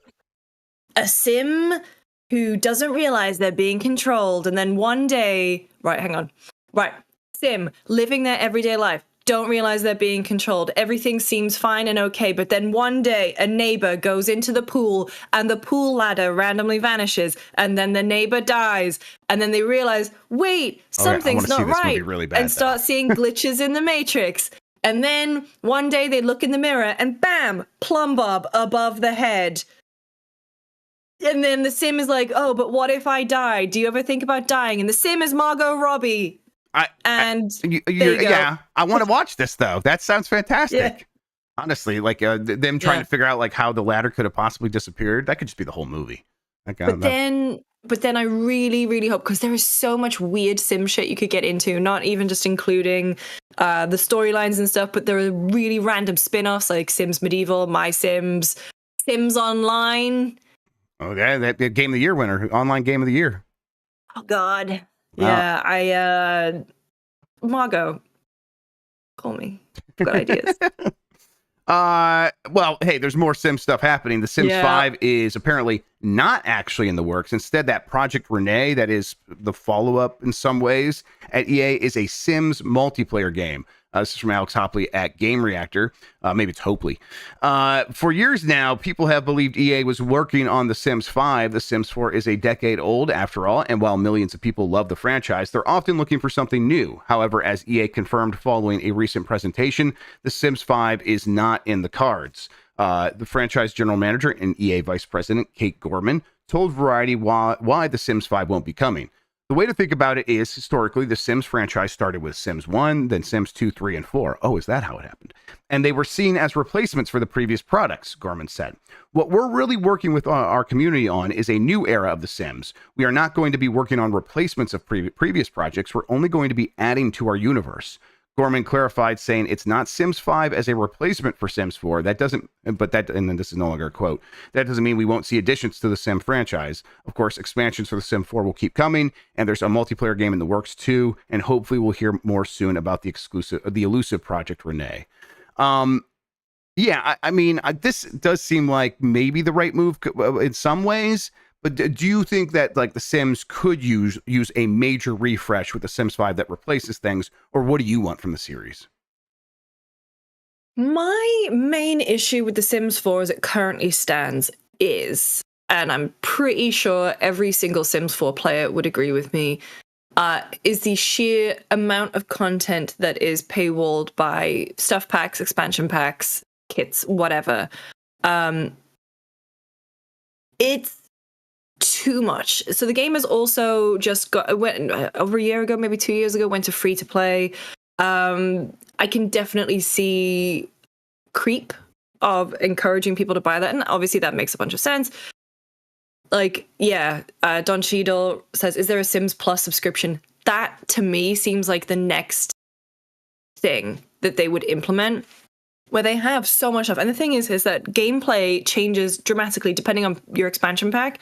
a sim who doesn't realize they're being controlled, and then one day, Sim living their everyday life, don't realize they're being controlled. Everything seems fine and okay, but then one day a neighbor goes into the pool and the pool ladder randomly vanishes, and then the neighbor dies, and then they realize, wait, something's not right, really bad, and start seeing glitches in the Matrix. And then one day they look in the mirror and bam, plumb bob above the head. And then the Sim is like, oh, but what if I die? Do you ever think about dying? And the Sim is Margot Robbie. I want to watch this though. That sounds fantastic. Yeah. Honestly, like them trying to figure out like how the ladder could have possibly disappeared. That could just be the whole movie. But then I really, really hope, because there is so much weird Sim shit you could get into, not even just including the storylines and stuff, but there are really random spin-offs like Sims Medieval, My Sims, Sims Online. Oh, that game of the year winner, online game of the year. Oh God. Yeah, Margot, call me. Got ideas. Well, hey, there's more Sims stuff happening. The Sims 5 is apparently not actually in the works. Instead, that Project Rene, that is the follow-up in some ways at EA, is a Sims multiplayer game. This is from Alex Hopley at Game Reactor. Maybe it's Hopley. For years now, people have believed EA was working on The Sims 5. The Sims 4 is a decade old, after all, and while millions of people love the franchise, they're often looking for something new. However, as EA confirmed following a recent presentation, The Sims 5 is not in the cards. The franchise general manager and EA vice president, Kate Gorman, told Variety why The Sims 5 won't be coming. The way to think about it is, historically, the Sims franchise started with Sims 1, then Sims 2, 3, and 4. Oh, is that how it happened? And they were seen as replacements for the previous products, Gorman said. What we're really working with our community on is a new era of the Sims. We are not going to be working on replacements of previous projects. We're only going to be adding to our universe. Gorman clarified, saying it's not Sims 5 as a replacement for Sims 4. And then this is no longer a quote, that doesn't mean we won't see additions to the Sim franchise. Of course, expansions for the Sim 4 will keep coming, and there's a multiplayer game in the works too, and hopefully we'll hear more soon about the elusive Project Rene. I mean, this does seem like maybe the right move in some ways. But do you think that like the Sims could use a major refresh with the Sims 5 that replaces things, or what do you want from the series? My main issue with the Sims 4 as it currently stands is, and I'm pretty sure every single Sims 4 player would agree with me, is the sheer amount of content that is paywalled by stuff packs, expansion packs, kits, whatever. It's too much. So the game has also just went over a year ago, maybe 2 years ago, went to free to play. I can definitely see creep of encouraging people to buy that, and obviously that makes a bunch of sense. Like, Don Cheadle says, is there a Sims Plus subscription? That to me seems like the next thing that they would implement, where they have so much stuff. And the thing is that gameplay changes dramatically depending on your expansion pack.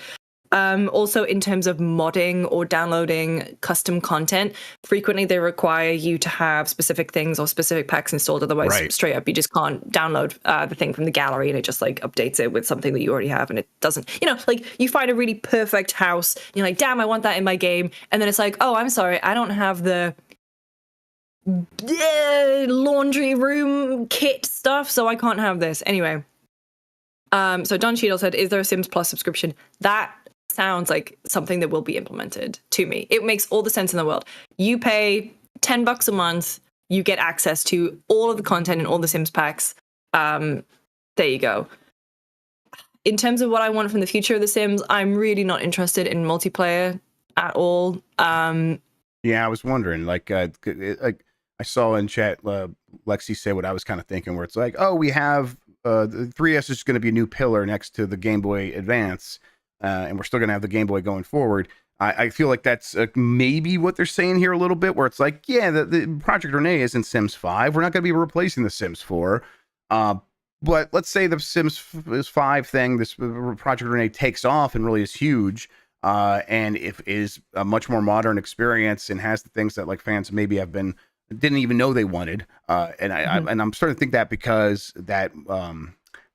Also, in terms of modding or downloading custom content, frequently they require you to have specific things or specific packs installed. Otherwise, straight up, you just can't download the thing from the gallery, and it just like updates it with something that you already have, and it doesn't. Like you find a really perfect house, and you're like, damn, I want that in my game, and then it's like, oh, I'm sorry, I don't have the laundry room kit stuff, so I can't have this. Anyway, so Don Cheadle said, is there a Sims Plus subscription? That sounds like something that will be implemented to me. It makes all the sense in the world. You pay $10 a month, you get access to all of the content in all the Sims packs. There you go. In terms of what I want from the future of the Sims, I'm really not interested in multiplayer at all. I was wondering, like I saw in chat, Lexi say what I was kind of thinking, where it's like, oh, we have the 3DS is going to be a new pillar next to the Game Boy Advance. And we're still going to have the Game Boy going forward. I feel like that's maybe what they're saying here a little bit, where it's like, the Project Rene isn't Sims 5. We're not going to be replacing the Sims 4. But let's say the Sims 5 thing, this Project Rene takes off and really is huge, and if is a much more modern experience and has the things that like fans maybe didn't even know they wanted. And I'm starting to think that because that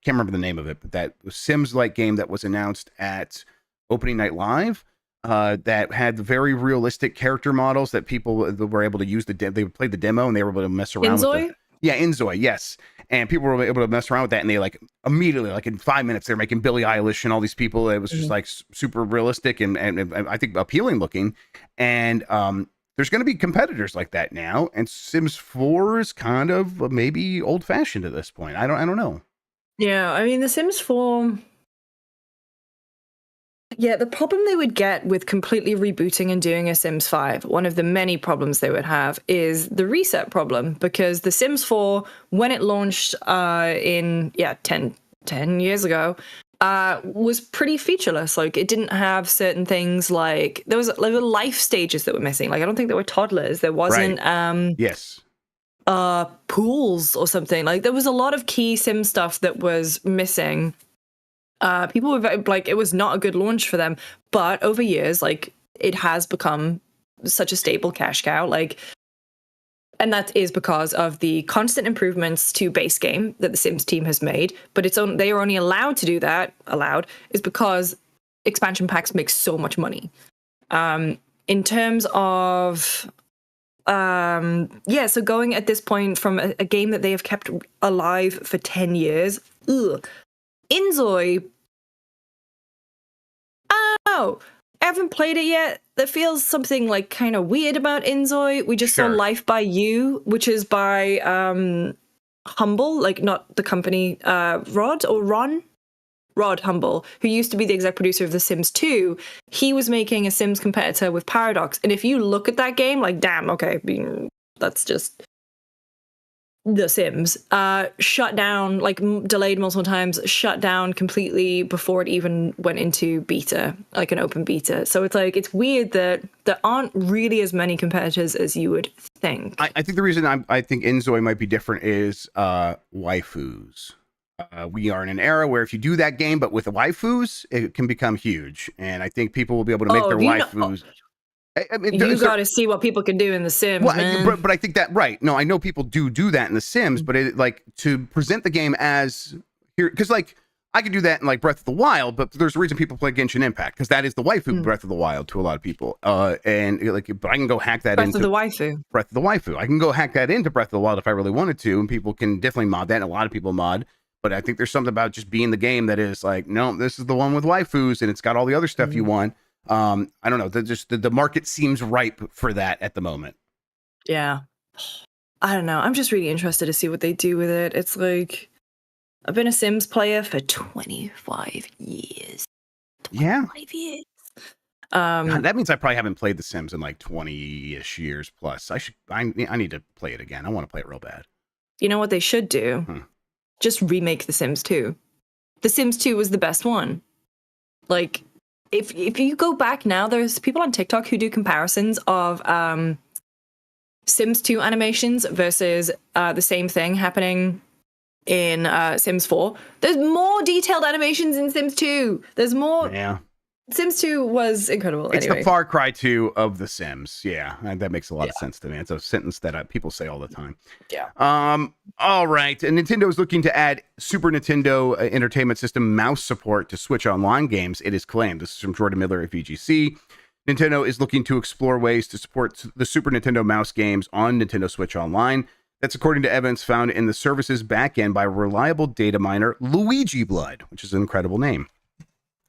can't remember the name of it, but that Sims-like game that was announced at Opening Night Live that had the very realistic character models that people were able to use. They played the demo and they were able to mess around with Inzoi, yes. And people were able to mess around with that, and they like immediately, like in 5 minutes, they're making Billie Eilish and all these people. It was just like super realistic and I think appealing looking. And there's going to be competitors like that now, and Sims 4 is kind of maybe old fashioned at this point. I don't know. Yeah, I mean, The Sims 4... Yeah, the problem they would get with completely rebooting and doing a Sims 5, one of the many problems they would have, is the reset problem. Because The Sims 4, when it launched 10 years ago, was pretty featureless. Like, it didn't have certain things like... There were life stages that were missing. Like, I don't think there were toddlers. There wasn't... Yes. Pools or something. Like, there was a lot of key Sim stuff that was missing. People were like, it was not a good launch for them, but over years, like, it has become such a stable cash cow, like, and that is because of the constant improvements to base game that the Sims team has made. But they are only allowed to do that. Allowed is because expansion packs make so much money. In terms of so going at this point from a game that they have kept alive for 10 years, Inzoi. Oh, I haven't played it yet. There feels something like kind of weird about Inzoi. We just saw Life by You, which is by Humble, like not the company, Rod Humble, who used to be the exec producer of The Sims 2. He was making a Sims competitor with Paradox. And if you look at that game, like, damn, okay, that's just The Sims. Shut down, like, delayed multiple times, shut down completely before it even went into beta, like an open beta. So it's like, it's weird that there aren't really as many competitors as you would think. I think the reason I think Inzoi might be different is waifus. We are in an era where if you do that game, but with waifus, it can become huge. And I think people will be able to make their waifus. I mean, you got to see what people can do in The Sims, man. But I think that, right. No, I know people do that in The Sims, but like to present the game as here, because like I could do that in like Breath of the Wild, but there's a reason people play Genshin Impact, because that is the waifu Breath of the Wild to a lot of people. And like, but I can go hack that into Breath of the Waifu. I can go hack that into Breath of the Wild if I really wanted to, and people can definitely mod that. And a lot of people mod. But I think there's something about just being the game that is like, no, this is the one with waifus, and it's got all the other stuff you want. I don't know. The market seems ripe for that at the moment. Yeah, I don't know. I'm just really interested to see what they do with it. It's like, I've been a Sims player for 25 years. 25 years. God, that means I probably haven't played The Sims in like 20-ish years plus. I need to play it again. I want to play it real bad. You know what they should do? Just remake The Sims 2. The Sims 2 was the best one. Like, if you go back now, there's people on TikTok who do comparisons of Sims 2 animations versus the same thing happening in Sims 4. There's more detailed animations in Sims 2. There's more. Yeah. Sims 2 was incredible. It's anyway. The Far Cry 2 of The Sims. Yeah, that makes a lot of sense to me. It's a sentence that people say all the time. Yeah. All right. And Nintendo is looking to add Super Nintendo Entertainment System mouse support to Switch Online games, it is claimed. This is from Jordan Miller at VGC. Nintendo is looking to explore ways to support the Super Nintendo mouse games on Nintendo Switch Online. That's according to evidence found in the service's backend by reliable data miner Luigi Blood, which is an incredible name.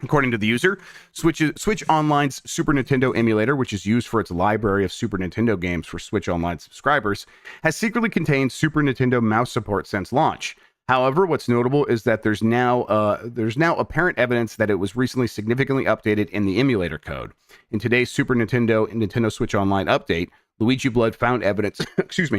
According to the user, Switch Online's Super Nintendo emulator, which is used for its library of Super Nintendo games for Switch Online subscribers, has secretly contained Super Nintendo mouse support since launch. However, what's notable is that there's now apparent evidence that it was recently significantly updated in the emulator code. In today's Super Nintendo and Nintendo Switch Online update, Luigi Blood found evidence,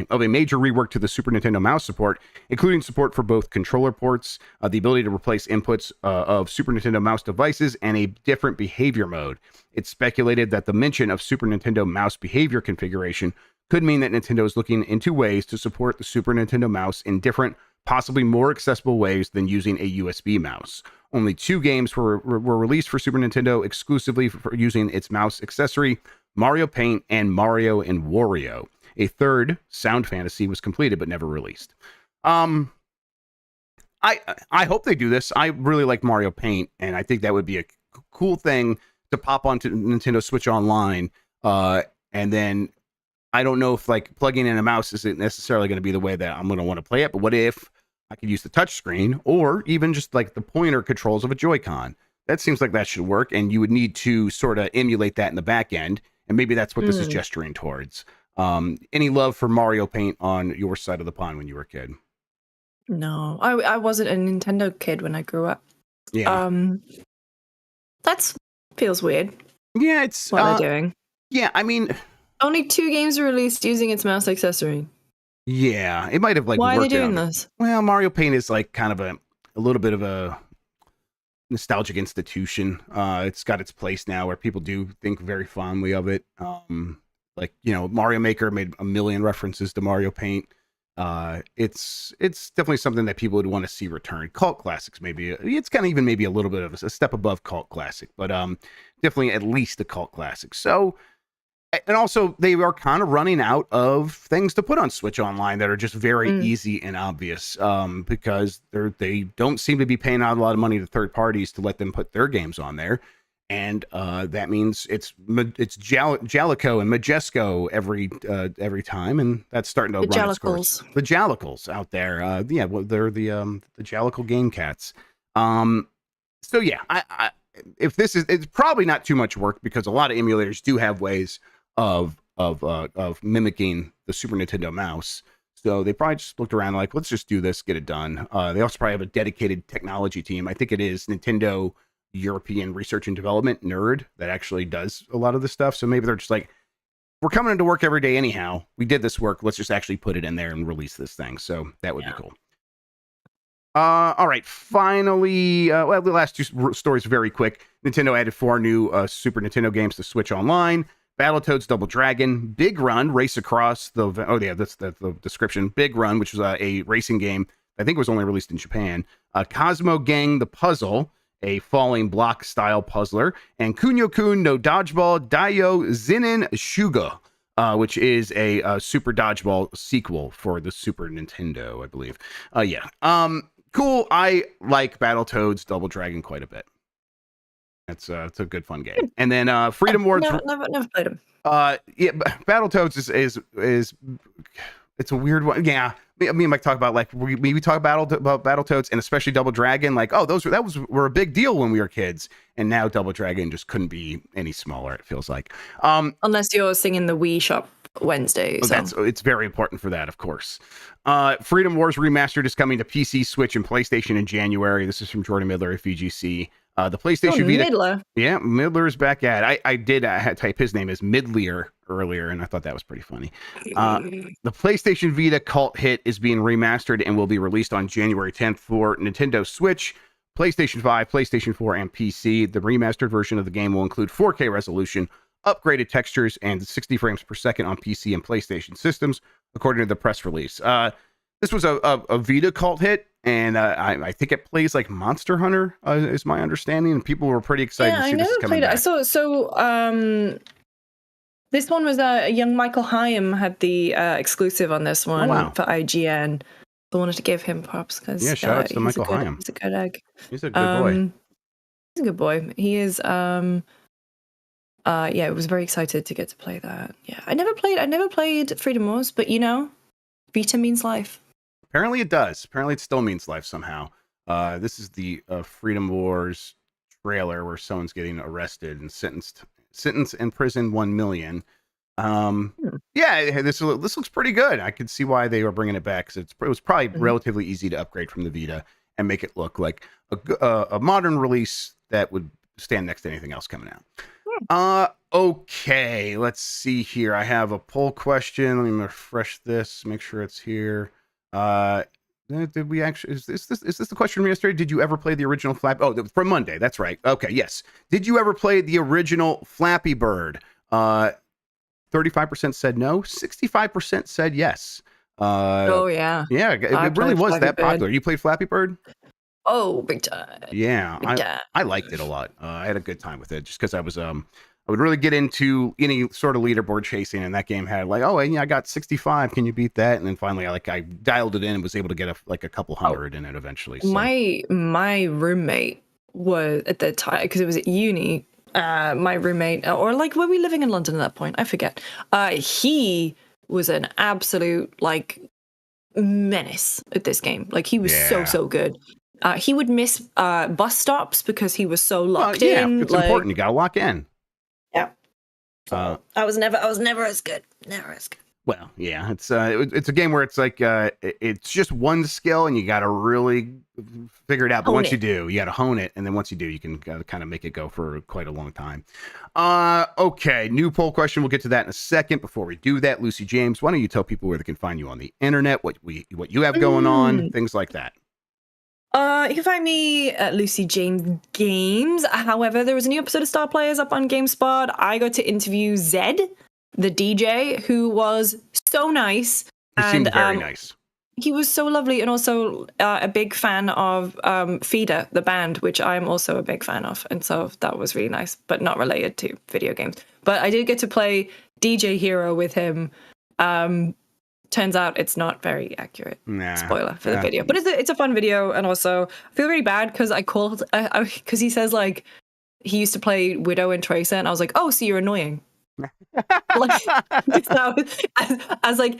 of a major rework to the Super Nintendo mouse support, including support for both controller ports, the ability to replace inputs of Super Nintendo mouse devices, and a different behavior mode. It's speculated that the mention of Super Nintendo mouse behavior configuration could mean that Nintendo is looking into ways to support the Super Nintendo mouse in different, possibly more accessible ways than using a USB mouse. Only 2 games were released for Super Nintendo exclusively for using its mouse accessory, Mario Paint and Mario and Wario. A third, Sound Fantasy, was completed but never released. I hope they do this. I really like Mario Paint, and I think that would be a cool thing to pop onto Nintendo Switch Online. And then I don't know if like plugging in a mouse isn't necessarily going to be the way that I'm going to want to play it, but what if I could use the touchscreen or even just like the pointer controls of a Joy-Con? That seems like that should work, and you would need to sort of emulate that in the back end. And maybe that's what this is gesturing towards. Any love for Mario Paint on your side of the pond when you were a kid? No, I wasn't a Nintendo kid when I grew up. Yeah. That feels weird. Yeah, it's what they're doing. Yeah, I mean, only 2 games are released using its mouse accessory. Yeah, it might have like. Why are they doing this? Well, Mario Paint is like kind of a little bit of a nostalgic institution. It's got its place now where people do think very fondly of it. Like, Mario Maker made a million references to Mario Paint. it's definitely something that people would want to see return. Cult classics, maybe it's kind of even maybe a little bit of a step above cult classic, but definitely at least a cult classic. So, and also they are kind of running out of things to put on Switch Online that are just very easy and obvious, because they don't seem to be paying out a lot of money to third parties to let them put their games on there. And that means it's Jalico and Majesco every time, and that's starting to run its course. The Jalicals out there, well, they're the Jalical game cats. So yeah, if this is, it's probably not too much work because a lot of emulators do have ways of mimicking the Super Nintendo mouse. So they probably just looked around like, let's just do this, get it done. They also probably have a dedicated technology team. I think it is Nintendo European Research and Development, NERD, that actually does a lot of this stuff. So maybe they're just like, we're coming into work every day anyhow. We did this work. Let's just actually put it in there and release this thing. So that would be cool. All right. Finally, well, the last two stories very quick. Nintendo added 4 new Super Nintendo games to Switch Online. Battletoads Double Dragon, Big Run, Race Across the... Oh, yeah, that's the description. Big Run, which was a racing game. I think it was only released in Japan. Cosmo Gang The Puzzle, a falling block style puzzler, and Kunio-kun no Dodgeball Daio Zinin Shugo, which is a Super Dodgeball sequel for the Super Nintendo, I believe. Cool. I like Battletoads Double Dragon quite a bit. It's a good fun game. And then Freedom Wars. Never played them. Yeah, Battletoads is it's a weird one. Yeah, me and Mike talk about like we talk about Battletoads and especially Double Dragon. Like, oh, were a big deal when we were kids, and now Double Dragon just couldn't be any smaller. It feels like, unless you're singing the Wii Shop Wednesday. So. It's very important for that, of course. Freedom Wars Remastered is coming to PC, Switch, and PlayStation in January. This is from Jordan Midler at VGC. The PlayStation Vita. Midler. Yeah, Midler is back at. I had type his name as Midlier earlier, and I thought that was pretty funny. The PlayStation Vita cult hit is being remastered and will be released on January 10th for Nintendo Switch, PlayStation 5, PlayStation 4, and PC. The remastered version of the game will include 4K resolution, upgraded textures, and 60 frames per second on PC and PlayStation systems, according to the press release. This was a Vita cult hit, and I think it plays like Monster Hunter, is my understanding, and people were pretty excited to see this coming back. I saw this one was a young Michael Hyam had the exclusive on this one for IGN. I wanted to give him props because shout out to Michael Hyam. He's a good egg. He's a good boy. He's a good boy. He is. I was very excited to get to play that. Yeah, I never played Freedom Wars, but Vita means life. Apparently it does. Apparently it still means life somehow. This is the Freedom Wars trailer where someone's getting arrested and sentenced in prison 1 million. Yeah, this looks pretty good. I could see why they were bringing it back because it was probably relatively easy to upgrade from the Vita and make it look like a modern release that would stand next to anything else coming out. Okay, let's see here. I have a poll question. Let me refresh this, make sure it's here. Did we actually, is this the question from yesterday? Did you ever play the original Flappy? Oh, from Monday. That's right. Okay. Yes. Did you ever play the original Flappy Bird? 35% said no. 65% said yes. Oh yeah. Yeah. It really was that popular. You played Flappy Bird? Oh, big time. Yeah. I liked it a lot. I had a good time with it just because I would really get into any sort of leaderboard chasing, and that game had like, oh, yeah, I got 65. Can you beat that? And then finally, I dialed it in and was able to get a couple hundred in it eventually. So. My roommate was at the time because it was at uni. My roommate, or like, were we living in London at that point? I forget. He was an absolute menace at this game. Like he was so good. He would miss bus stops because he was so locked in. Yeah, it's important. You got to lock in. Yeah. I was never as good. Never as good. Well, yeah, it's a game where it's like it's just one skill and you got to really figure it out. But once you do, you got to hone it, and then once you do, you can kind of make it go for quite a long time. Okay, new poll question. We'll get to that in a second. Before we do that, Lucy James, why don't you tell people where they can find you on the internet, what you have going on, things like that. You can find me at Lucy James Games. However, there was a new episode of Star Players up on GameSpot. I got to interview Zed, the DJ, who was so nice. He seemed very nice. He was so lovely, and also a big fan of Feeder, the band, which I'm also a big fan of. And so that was really nice, but not related to video games. But I did get to play DJ Hero with him. Turns out it's not very accurate. Spoiler for the video. But it's a fun video, and also I feel really bad because I called, because he says, like, he used to play Widow and Tracer, and I was like, oh, so you're annoying. Like, as like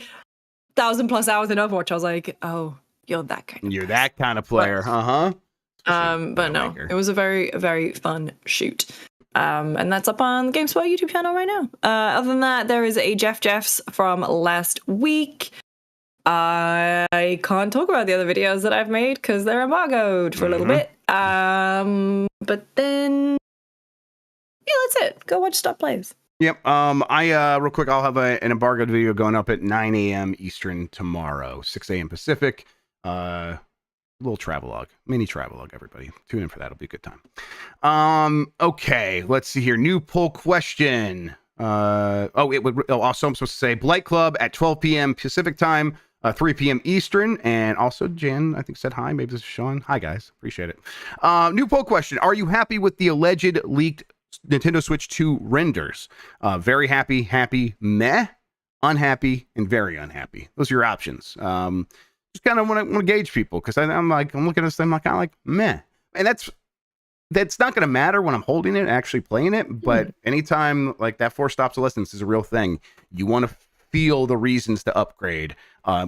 1,000+ hours in Overwatch, I was like, oh, you're that kind of You're that kind of player, but no, it was a very, very fun shoot. And that's up on the GameSpot YouTube channel right now. Other than that, there is a Jeff's from last week. I can't talk about the other videos that I've made because they're embargoed for a little bit. But then, yeah, that's it. Go watch Stop Plays. Yep. I real quick, I'll have an embargoed video going up at 9 a.m. Eastern tomorrow, 6 a.m. Pacific. Little travelogue, mini travelogue, everybody. Tune in for that. It'll be a good time. Okay, let's see here. New poll question. Also, I'm supposed to say Blight Club at 12 p.m. Pacific time, 3 p.m. Eastern. And also, Jen, I think, said hi. Maybe this is Sean. Hi, guys. Appreciate it. New poll question. Are you happy with the alleged leaked Nintendo Switch 2 renders? Very happy, happy, meh, unhappy, and very unhappy. Those are your options. Just kind of want to gauge people, because I'm looking at this thing, I'm kind of like, meh. And that's not going to matter when I'm holding it and actually playing it. But anytime like that forced obsolescence is a real thing, you want to feel the reasons to upgrade,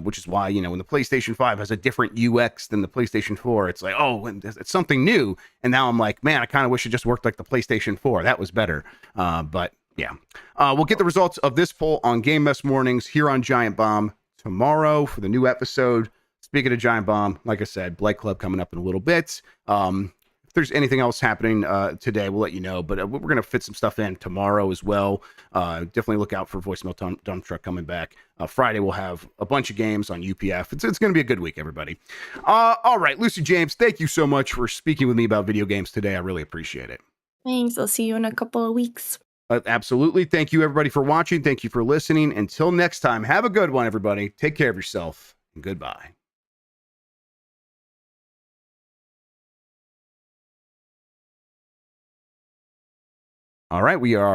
which is why, when the PlayStation 5 has a different UX than the PlayStation 4, it's like, oh, it's something new. And now I'm like, man, I kind of wish it just worked like the PlayStation 4. That was better. But yeah, we'll get the results of this poll on Game Mess Mornings here on Giant Bomb tomorrow for the new episode. Speaking of Giant Bomb, like I said, Blight Club coming up in a little bit. If there's anything else happening today, we'll let you know. But we're going to fit some stuff in tomorrow as well. Definitely look out for Voicemail Dump Truck coming back. Friday, we'll have a bunch of games on UPF. It's going to be a good week, everybody. All right, Lucy James, thank you so much for speaking with me about video games today. I really appreciate it. Thanks. I'll see you in a couple of weeks. Absolutely. Thank you, everybody, for watching. Thank you for listening. Until next time, have a good one, everybody. Take care of yourself, and goodbye. All right, we are